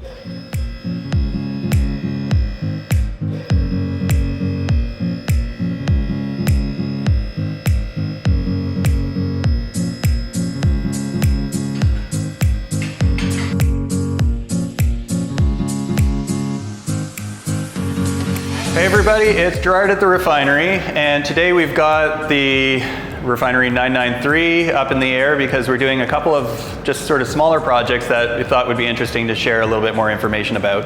Hey everybody, it's Gerard at The Refinery, and today we've got the Refinery 993 up in the air because we're doing a couple of just sort of smaller projects that we thought would be interesting to share a little bit more information about.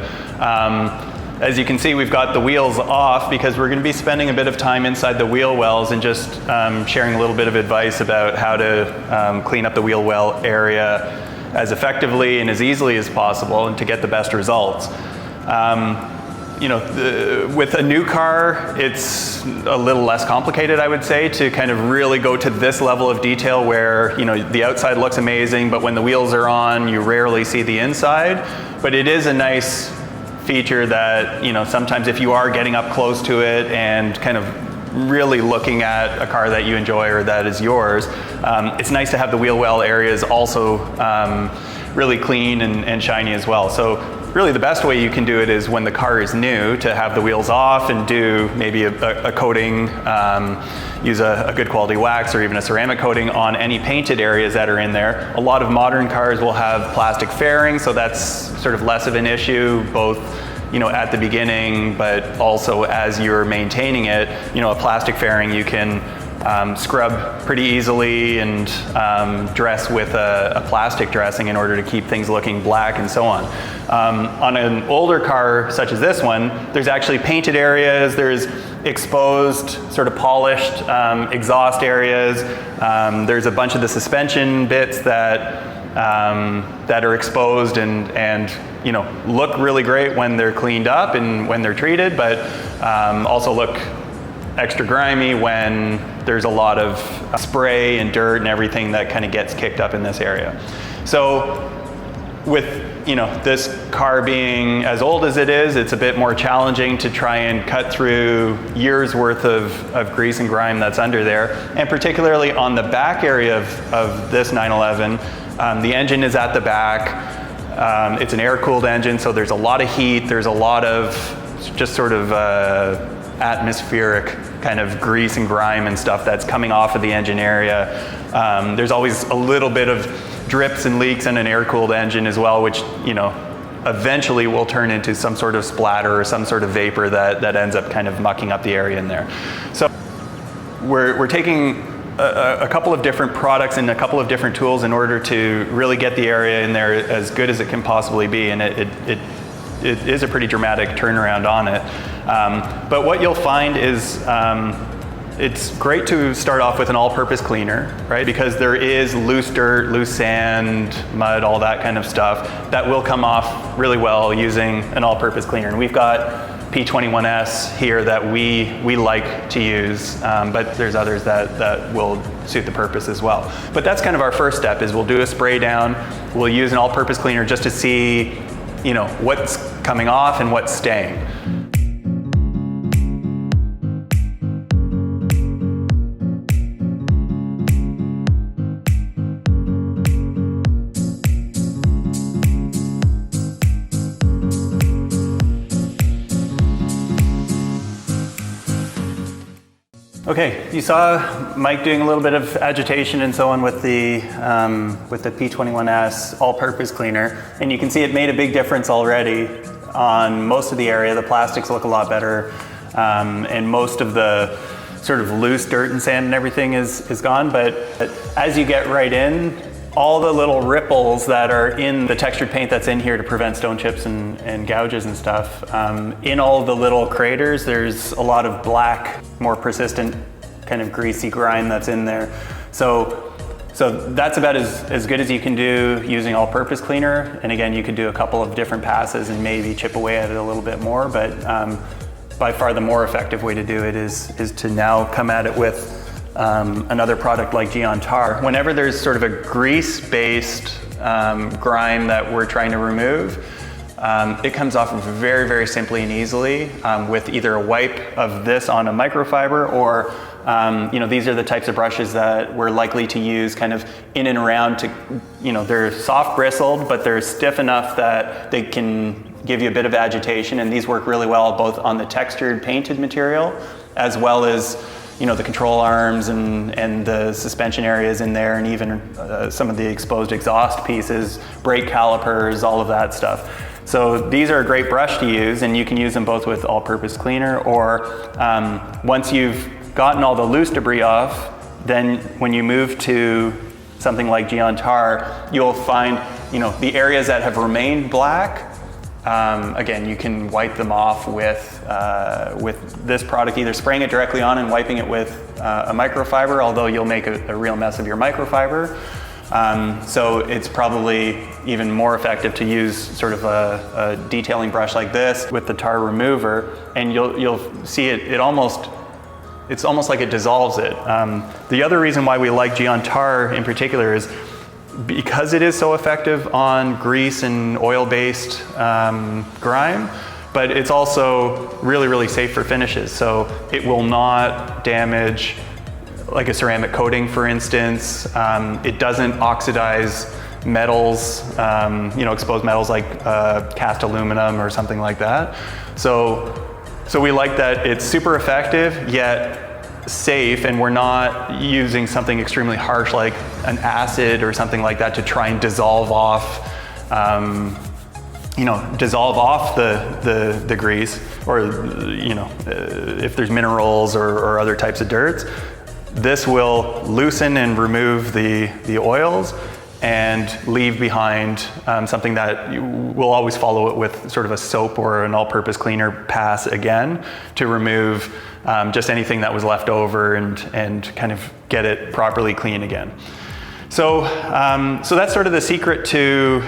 As you can see, we've got the wheels off because we're going to be spending a bit of time inside the wheel wells and just sharing a little bit of advice about how to clean up the wheel well area as effectively and as easily as possible and to get the best results. You know, with a new car, it's a little less complicated, I would say, to kind of really go to this level of detail where, you know, the outside looks amazing, but when the wheels are on, you rarely see the inside. But it is a nice feature that, you know, sometimes if you are getting up close to it and kind of really looking at a car that you enjoy or that is yours, it's nice to have the wheel well areas also really clean and shiny as well. So really the best way you can do it is when the car is new, to have the wheels off and do maybe a coating, use a good quality wax or even a ceramic coating on any painted areas that are in there. A lot of modern cars will have plastic fairing, so that's sort of less of an issue, both, you know, at the beginning, but also as you're maintaining it. You know, a plastic fairing you can scrub pretty easily and dress with a plastic dressing in order to keep things looking black and so on. On an older car such as this one, there's actually painted areas, there's exposed, sort of polished exhaust areas, there's a bunch of the suspension bits that are exposed and you know, look really great when they're cleaned up and when they're treated, but also look extra grimy when there's a lot of spray and dirt and everything that kind of gets kicked up in this area. So with, you know, this car being as old as it is, it's a bit more challenging to try and cut through years worth of grease and grime that's under there. And particularly on the back area of this 911, the engine is at the back. It's an air-cooled engine, so there's a lot of heat, there's a lot of just sort of atmospheric kind of grease and grime and stuff that's coming off of the engine area. There's always a little bit of drips and leaks in an air-cooled engine as well, which, you know, eventually will turn into some sort of splatter or some sort of vapor that ends up kind of mucking up the area in there. So we're taking a couple of different products and a couple of different tools in order to really get the area in there as good as it can possibly be, and it is a pretty dramatic turnaround on it. But what you'll find is it's great to start off with an all-purpose cleaner, right? Because there is loose dirt, loose sand, mud, all that kind of stuff that will come off really well using an all-purpose cleaner. And we've got P21S here that we like to use, but there's others that will suit the purpose as well. But that's kind of our first step, is we'll do a spray down, we'll use an all-purpose cleaner just to see, you know, what's coming off and what's staying. Okay, you saw Mike doing a little bit of agitation and so on with the P21S all-purpose cleaner, and you can see it made a big difference already on most of the area. The plastics look a lot better, and most of the sort of loose dirt and sand and everything is gone. But as you get right in, all the little ripples that are in the textured paint that's in here to prevent stone chips and gouges and stuff, in all of the little craters, there's a lot of black, more persistent kind of greasy grime that's in there. So that's about as good as you can do using all-purpose cleaner. And again, you could do a couple of different passes and maybe chip away at it a little bit more, but by far the more effective way to do it is to now come at it with another product like Geon Tar. Whenever there's sort of a grease-based grime that we're trying to remove, it comes off very, very simply and easily with either a wipe of this on a microfiber or these are the types of brushes that we're likely to use kind of in and around to, they're soft bristled, but they're stiff enough that they can give you a bit of agitation, and these work really well both on the textured painted material as well as the control arms and the suspension areas in there, and even some of the exposed exhaust pieces, brake calipers, all of that stuff. So these are a great brush to use, and you can use them both with all-purpose cleaner, or once you've gotten all the loose debris off, then when you move to something like Geontar, you'll find the areas that have remained black. Again, you can wipe them off with this product, either spraying it directly on and wiping it with a microfiber, although you'll make a real mess of your microfiber. So it's probably even more effective to use sort of a detailing brush like this with the tar remover, and you'll see it's almost like it dissolves it. The other reason why we like Geontar in particular is because it is so effective on grease and oil-based grime, but it's also really, really safe for finishes. So it will not damage like a ceramic coating, for instance. It doesn't oxidize metals, exposed metals like cast aluminum or something like that. So we like that it's super effective, yet safe, and we're not using something extremely harsh like an acid or something like that to try and dissolve off the grease, or if there's minerals or other types of dirts. This will loosen and remove the oils and leave behind something that we'll always follow it with sort of a soap or an all-purpose cleaner pass again to remove just anything that was left over and kind of get it properly clean again. So that's sort of the secret to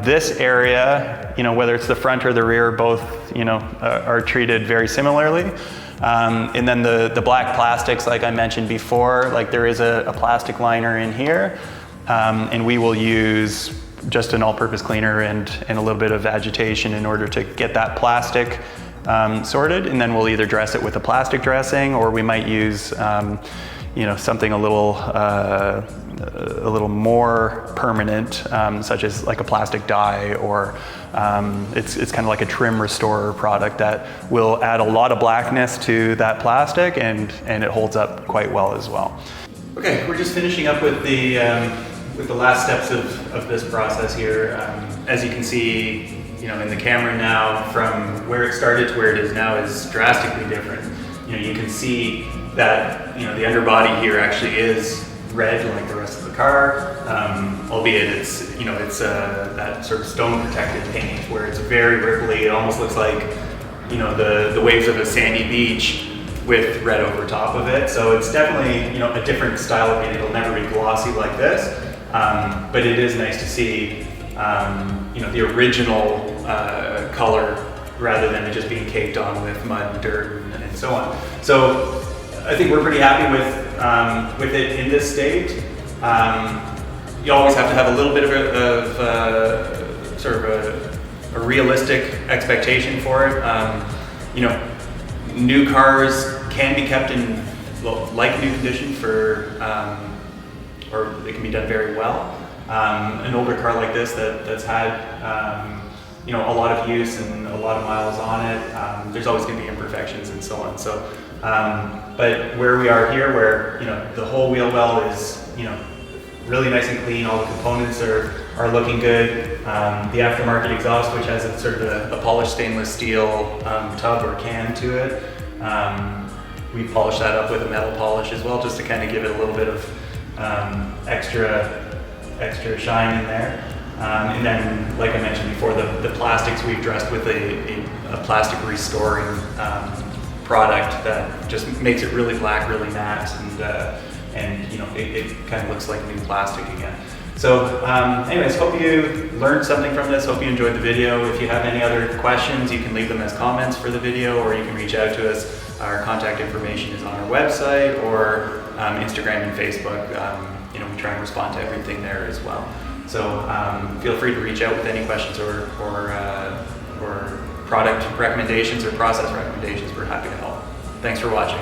this area. Whether it's the front or the rear, both are treated very similarly. And then the black plastics, like I mentioned before, like there is a plastic liner in here, and we will use just an all-purpose cleaner and a little bit of agitation in order to get that plastic sorted, and then we'll either dress it with a plastic dressing, or we might use something a little more permanent, such as like a plastic dye, or it's kind of like a trim restorer product that will add a lot of blackness to that plastic, and it holds up quite well as well. Okay, we're just finishing up with the last steps of this process here. As you can see, in the camera now, from where it started to where it is now is drastically different. You can see that the underbody here actually is red like the rest of the car, albeit it's that sort of stone protected paint where it's very ripply. It almost looks like the waves of a sandy beach with red over top of it. So it's definitely a different style of paint. It'll never be glossy like this, but it is nice to see the original color rather than it just being caked on with mud and dirt and so on. So I think we're pretty happy with it in this state. You always have to have a little bit of a realistic expectation for it. New cars can be kept in like new condition or they can be done very well. An older car like this that's had a lot of use and a lot of miles on it, there's always going to be imperfections and so on. So, but where we are here, where the whole wheel well is really nice and clean, all the components are looking good. The aftermarket exhaust, which has a sort of a polished stainless steel tub or can to it, we polished that up with a metal polish as well, just to kind of give it a little bit of extra shine in there. And then, like I mentioned before, the plastics we've dressed with a plastic restoring product that just makes it really black, really matte, and it kind of looks like new plastic again. So anyways, hope you learned something from this. Hope you enjoyed the video. If you have any other questions, you can leave them as comments for the video, or you can reach out to us. Our contact information is on our website or Instagram and Facebook. We try and respond to everything there as well. So feel free to reach out with any questions or product recommendations or process recommendations. We're happy to help. Thanks for watching.